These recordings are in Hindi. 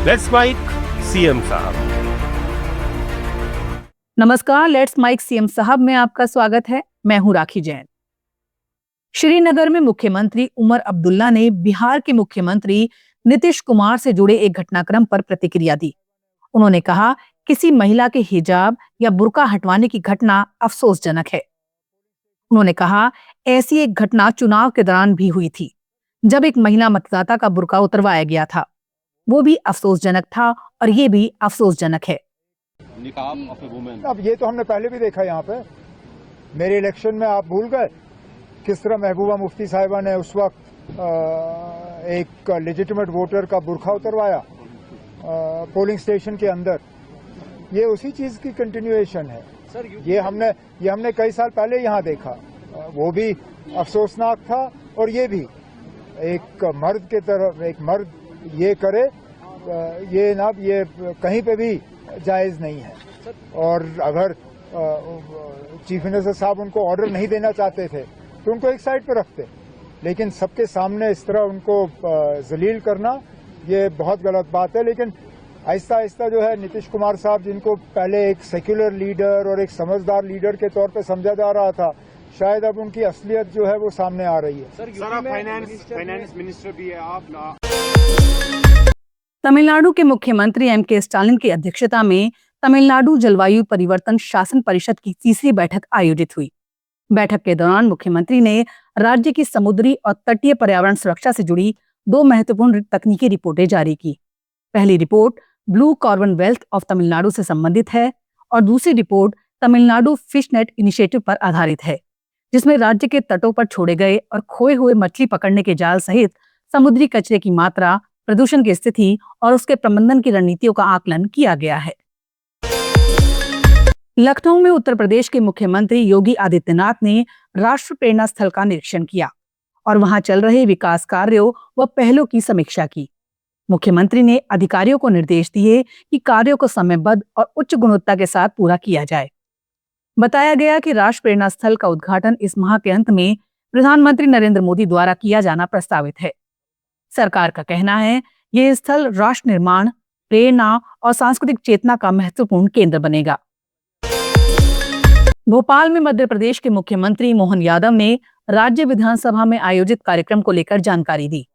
लेट्स माइक सीएम साहब। नमस्कार, लेट्स माइक सीएम साहब में आपका स्वागत है। मैं हूं राखी जैन। श्रीनगर में मुख्यमंत्री उमर अब्दुल्ला ने बिहार के मुख्यमंत्री नीतीश कुमार से जुड़े एक घटनाक्रम पर प्रतिक्रिया दी। उन्होंने कहा, किसी महिला के हिजाब या बुर्का हटवाने की घटना अफसोसजनक है। उन्होंने कहा, ऐसी एक घटना चुनाव के दौरान भी हुई थी, जब एक महिला मतदाता का बुर्का उतरवाया गया था। वो भी अफसोसजनक था और ये भी अफसोसजनक है। अब ये तो हमने पहले भी देखा यहाँ पे। मेरे इलेक्शन में आप भूल गए किस तरह महबूबा मुफ्ती साहिबा ने उस वक्त एक लेजिटिमेट वोटर का बुर्का उतरवाया पोलिंग स्टेशन के अंदर। ये उसी चीज की कंटिन्यूएशन है। ये हमने कई साल पहले यहाँ देखा। वो भी अफसोसनाक था और ये भी एक मर्द के तरफ एक मर्द ये करे, ये कहीं पे भी जायज नहीं है। और अगर चीफ मिनिस्टर साहब उनको ऑर्डर नहीं देना चाहते थे तो उनको एक साइड पर रखते, लेकिन सबके सामने इस तरह उनको जलील करना ये बहुत गलत बात है। लेकिन आहिस्ता आहिस्ता जो है नीतीश कुमार साहब, जिनको पहले एक सेक्युलर लीडर और एक समझदार लीडर के तौर पे समझा जा रहा था, शायद अब उनकी असलियत जो है वो सामने आ रही है। सर, फाइनेंस मिनिस्टर भी है आप। तमिलनाडु के मुख्यमंत्री एम.के. स्टालिन की अध्यक्षता में तमिलनाडु जलवायु परिवर्तन शासन परिषद की तीसरी बैठक आयोजित हुई। बैठक के दौरान मुख्यमंत्री ने राज्य की समुद्री और तटीय पर्यावरण सुरक्षा से जुड़ी 2 महत्वपूर्ण तकनीकी रिपोर्टें जारी की। पहली report blue carbon wealth of Tamil Nadu से संबंधित है और दूसरी report Tamil Nadu fish net initiative पर आधारित है, जिसमें राज्य के तटों पर छोड़े गए और खोए हुए मछली पकड़ने के जाल सहित समुद्री कचरे की मात्रा, प्रदूषण की स्थिति और उसके प्रबंधन की रणनीतियों का आकलन किया गया है। लखनऊ में उत्तर प्रदेश के मुख्यमंत्री योगी आदित्यनाथ ने राष्ट्र प्रेरणा स्थल का निरीक्षण किया और वहां चल रहे विकास कार्यों व पहलों की समीक्षा की। मुख्यमंत्री ने अधिकारियों को निर्देश दिए कि कार्यों को समयबद्ध और उच्च गुणवत्ता के साथ पूरा किया जाए। बताया गया कि राष्ट्र प्रेरणा स्थल का उद्घाटन इस माह के अंत में प्रधानमंत्री नरेंद्र मोदी द्वारा किया जाना प्रस्तावित है। सरकार का कहना है, ये स्थल राष्ट्र निर्माण, प्रेरणा और सांस्कृतिक चेतना का महत्वपूर्ण केंद्र बनेगा। भोपाल में मध्य प्रदेश के मुख्यमंत्री मोहन यादव ने राज्य विधानसभा में आयोजित कार्यक्रम को लेकर जानकारी दी।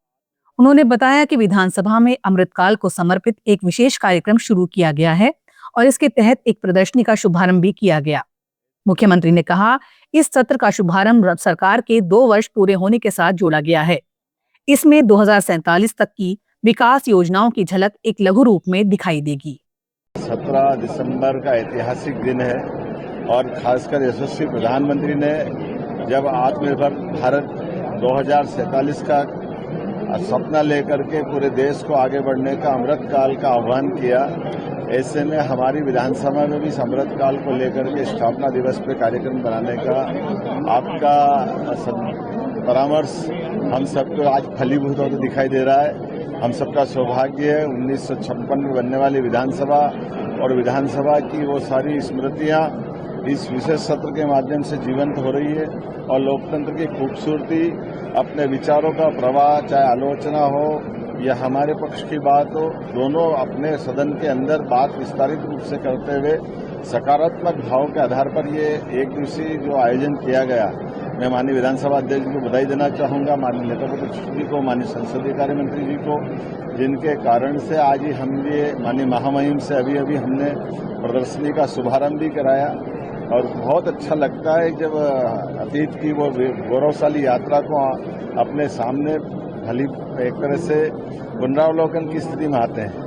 उन्होंने बताया कि विधानसभा में अमृतकाल को समर्पित एक विशेष कार्यक्रम शुरू किया गया है और इसके तहत एक प्रदर्शनी का शुभारंभ भी किया गया। मुख्यमंत्री ने कहा, इस सत्र का शुभारंभ सरकार के 2 वर्ष पूरे होने के साथ जोड़ा गया है। इसमें 2047 तक की विकास योजनाओं की झलक एक लघु रूप में दिखाई देगी। 17 दिसंबर का ऐतिहासिक दिन है और खासकर यशस्वी प्रधानमंत्री ने जब आत्मनिर्भर भारत 2047 का सपना लेकर के पूरे देश को आगे बढ़ने का अमृत काल का आह्वान किया, ऐसे में हमारी विधानसभा में भी अमृत काल को लेकर के स्थापना दिवस पे कार्यक्रम बनाने का आपका परामर्श हम सबको आज फलीभूत होकर दिखाई दे रहा है। हम सबका सौभाग्य है 1956 में बनने वाली विधानसभा और विधानसभा की वो सारी स्मृतियां इस विशेष सत्र के माध्यम से जीवंत हो रही है और लोकतंत्र की खूबसूरती, अपने विचारों का प्रवाह, चाहे आलोचना हो या हमारे पक्ष की बात हो, दोनों अपने सदन के अंदर बात विस्तारित रूप से करते हुए सकारात्मक भाव के आधार पर ये एक दिवसीय जो आयोजन किया गया, मैं माननीय विधानसभा अध्यक्ष जी को बधाई देना चाहूँगा, माननीय नेता प्रतिपक्ष जी को, माननीय संसदीय कार्य मंत्री जी को, जिनके कारण से आज ही हम ये माननीय महामहिम से अभी हमने प्रदर्शनी का शुभारंभ भी कराया। और बहुत अच्छा लगता है जब अतीत की वो गौरवशाली यात्रा को अपने सामने भली एक तरह से पुनरावलोकन की स्थिति में आते हैं।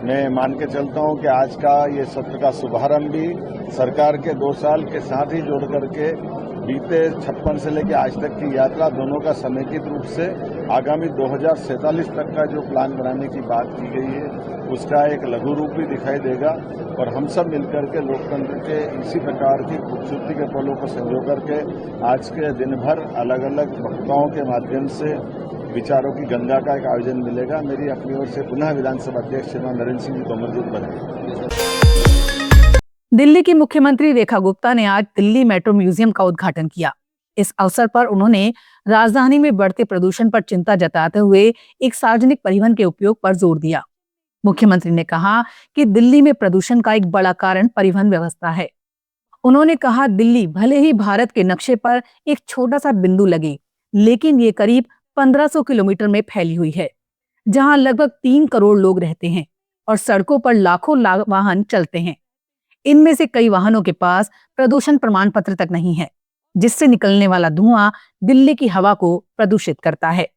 मैं मान के चलता हूं कि आज का ये सत्र का शुभारंभ भी सरकार के 2 साल के साथ ही जोड़ करके बीते 56 से लेकर आज तक की यात्रा दोनों का समेकित रूप से आगामी 2047 तक का जो प्लान बनाने की बात की गई है उसका एक लघु रूप भी दिखाई देगा और हम सब मिलकर के लोकतंत्र के इसी प्रकार की खूबसूरती के पलों को संजो करके आज के दिन भर अलग अलग वक्ताओं के माध्यम से विचारों की गंगा का एक आयोजन मिलेगा। मेरी अपनी ओर से पुनः विधानसभा अध्यक्ष श्रीमान नरेंद्र सिंह जी तोमर जी को बधाई। दिल्ली की मुख्यमंत्री रेखा गुप्ता ने आज दिल्ली मेट्रो म्यूजियम का उद्घाटन किया। इस अवसर पर उन्होंने राजधानी में बढ़ते प्रदूषण पर चिंता जताते हुए एक सार्वजनिक परिवहन के उपयोग पर जोर दिया। मुख्यमंत्री ने कहा कि दिल्ली में प्रदूषण का एक बड़ा कारण परिवहन व्यवस्था है। उन्होंने कहा, दिल्ली भले ही भारत के नक्शे पर एक छोटा सा बिंदु लगे, लेकिन ये करीब 1500 किलोमीटर में फैली हुई है, जहां लगभग 3 करोड़ लोग रहते हैं और सड़कों पर लाखों वाहन चलते हैं। इनमें से कई वाहनों के पास प्रदूषण प्रमाण पत्र तक नहीं है, जिससे निकलने वाला धुआं दिल्ली की हवा को प्रदूषित करता है।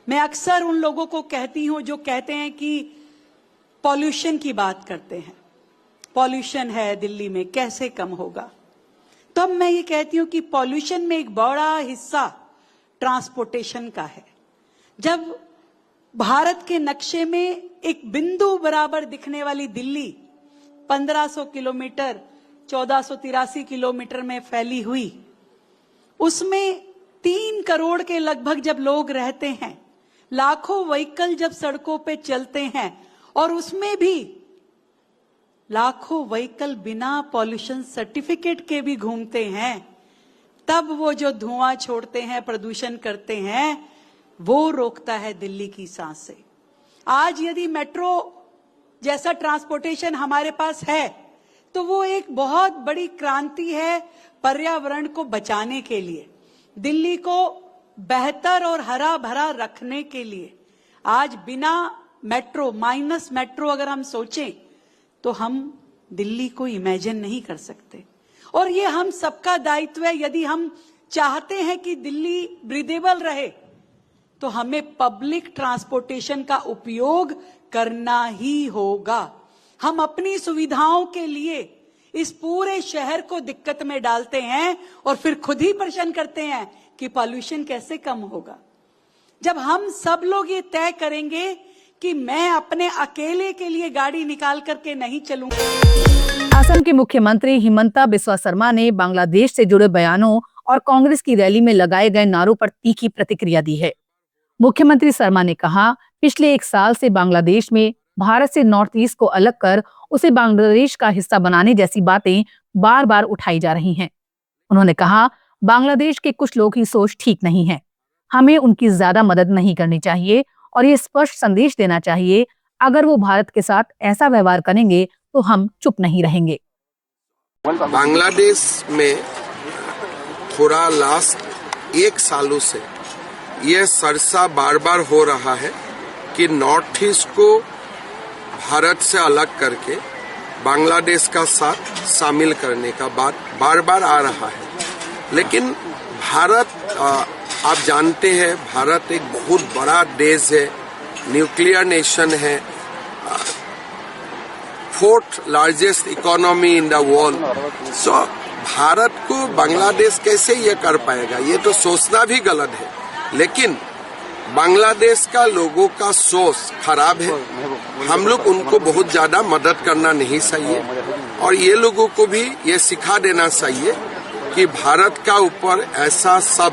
मैं अक्सर उन लोगों को कहती हूं जो कहते हैं कि पॉल्यूशन की बात करते हैं, पॉल्यूशन है दिल्ली में, कैसे कम होगा। तो अब मैं ये कहती हूं कि पॉल्यूशन में एक बड़ा हिस्सा ट्रांसपोर्टेशन का है। जब भारत के नक्शे में एक बिंदु बराबर दिखने वाली दिल्ली 1500 किलोमीटर 1483 किलोमीटर में फैली हुई, उसमें 3 करोड़ के लगभग जब लोग रहते हैं, लाखों व्हीकल जब सड़कों पे चलते हैं और उसमें भी लाखों व्हीकल बिना पॉल्यूशन सर्टिफिकेट के भी घूमते हैं, तब वो जो धुआं छोड़ते हैं, प्रदूषण करते हैं, वो रोकता है दिल्ली की सांसें। आज यदि मेट्रो जैसा ट्रांसपोर्टेशन हमारे पास है तो वो एक बहुत बड़ी क्रांति है पर्यावरण को बचाने के लिए, दिल्ली को बेहतर और हरा भरा रखने के लिए। आज बिना मेट्रो, माइनस मेट्रो अगर हम सोचें तो हम दिल्ली को इमेजिन नहीं कर सकते। और ये हम सबका दायित्व है। यदि हम चाहते हैं कि दिल्ली ब्रीदेबल रहे तो हमें पब्लिक ट्रांसपोर्टेशन का उपयोग करना ही होगा। हम अपनी सुविधाओं के लिए इस पूरे शहर को दिक्कत में डालते हैं और फिर खुद ही परेशान करते हैं कि पॉल्यूशन कैसे कम होगा। जब हम सब लोग ये तय करेंगे कि मैं अपने अकेले के लिए गाड़ी निकाल करके नहीं चलूंगा। असम के मुख्यमंत्री हिमंता बिस्वा शर्मा ने बांग्लादेश से जुड़े बयानों और कांग्रेस की रैली में लगाए गए नारों पर तीखी प्रतिक्रिया दी है। मुख्यमंत्री शर्मा ने कहा, पिछले 1 साल से बांग्लादेश में भारत से नॉर्थ ईस्ट को अलग कर उसे बांग्लादेश का हिस्सा बनाने जैसी बातें बार बार उठाई जा रही हैं। उन्होंने कहा, बांग्लादेश के कुछ लोग की सोच ठीक नहीं है, हमें उनकी ज्यादा मदद नहीं करनी चाहिए और ये स्पष्ट संदेश देना चाहिए, अगर वो भारत के साथ ऐसा व्यवहार करेंगे तो हम चुप नहीं रहेंगे। बांग्लादेश में थोड़ा लास्ट 1 सालों से ये चर्चा बार बार हो रहा है कि नॉर्थ ईस्ट को भारत से अलग करके बांग्लादेश का साथ शामिल करने का बात बार बार आ रहा है। लेकिन भारत, आप जानते हैं, भारत एक बहुत बड़ा देश है, न्यूक्लियर नेशन है, 4th largest economy in the world. So Bharat को बांग्लादेश कैसे ये कर पाएगा, ये तो सोचना भी गलत है। लेकिन बांग्लादेश का लोगों का सोच खराब है, हम लोग उनको बहुत ज्यादा मदद करना नहीं चाहिए और ये लोगों को भी ये सिखा देना चाहिए कि भारत का ऊपर ऐसा सब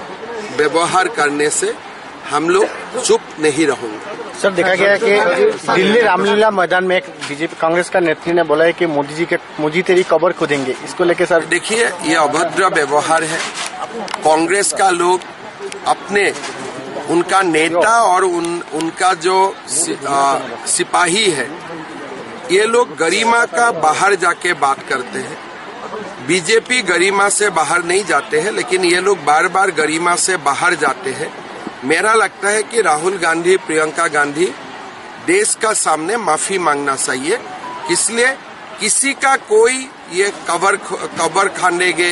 व्यवहार करने से हम लोग चुप नहीं रहेंगे। सर, देखा गया है कि दिल्ली रामलीला मैदान में एक बीजेपी कांग्रेस का नेत्री ने बोला है कि मोदी तेरी कब्र खोदेंगे, इसको लेके सर देखिए, ये अभद्र व्यवहार है। कांग्रेस का लोग अपने उनका नेता और उनका जो सिपाही है, ये लोग गरिमा का बाहर जाके बात करते हैं। बीजेपी गरिमा से बाहर नहीं जाते हैं, लेकिन ये लोग बार बार गरिमा से बाहर जाते हैं। मेरा लगता है कि राहुल गांधी, प्रियंका गांधी देश का सामने माफी मांगना चाहिए। इसलिए किसी का कोई ये कब्र खानेगे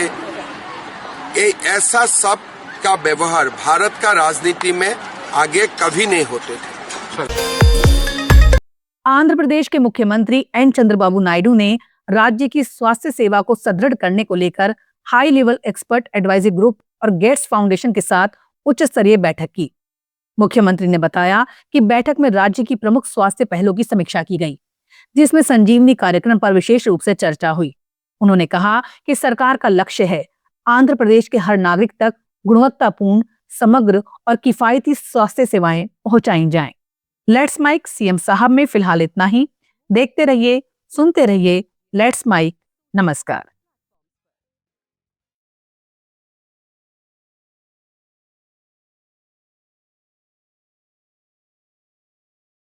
ऐसा सब का व्यवहार भारत का राजनीति में आगे कभी नहीं होते थे। आंध्र प्रदेश के मुख्यमंत्री एन चंद्रबाबू नायडू ने राज्य की स्वास्थ्य सेवा को सुदृढ़ करने को लेकर high level expert advisory group और गेट्स फाउंडेशन के साथ उच्च स्तरीय बैठक की। मुख्यमंत्री ने बताया कि बैठक में राज्य की प्रमुख स्वास्थ्य पहलों की समीक्षा की गई, जिसमें संजीवनी कार्यक्रम पर विशेष रूप से चर्चा हुई। उन्होंने कहा कि सरकार का लक्ष्य है आंध्र प्रदेश के हर नागरिक तक गुणवत्तापूर्ण, समग्र और किफायती स्वास्थ्य सेवाएं पहुंचाई जाएं। लेट्स माइक सीएम साहब में फिलहाल इतना ही। देखते रहिए, सुनते रहिए लेट्स माइक। नमस्कार।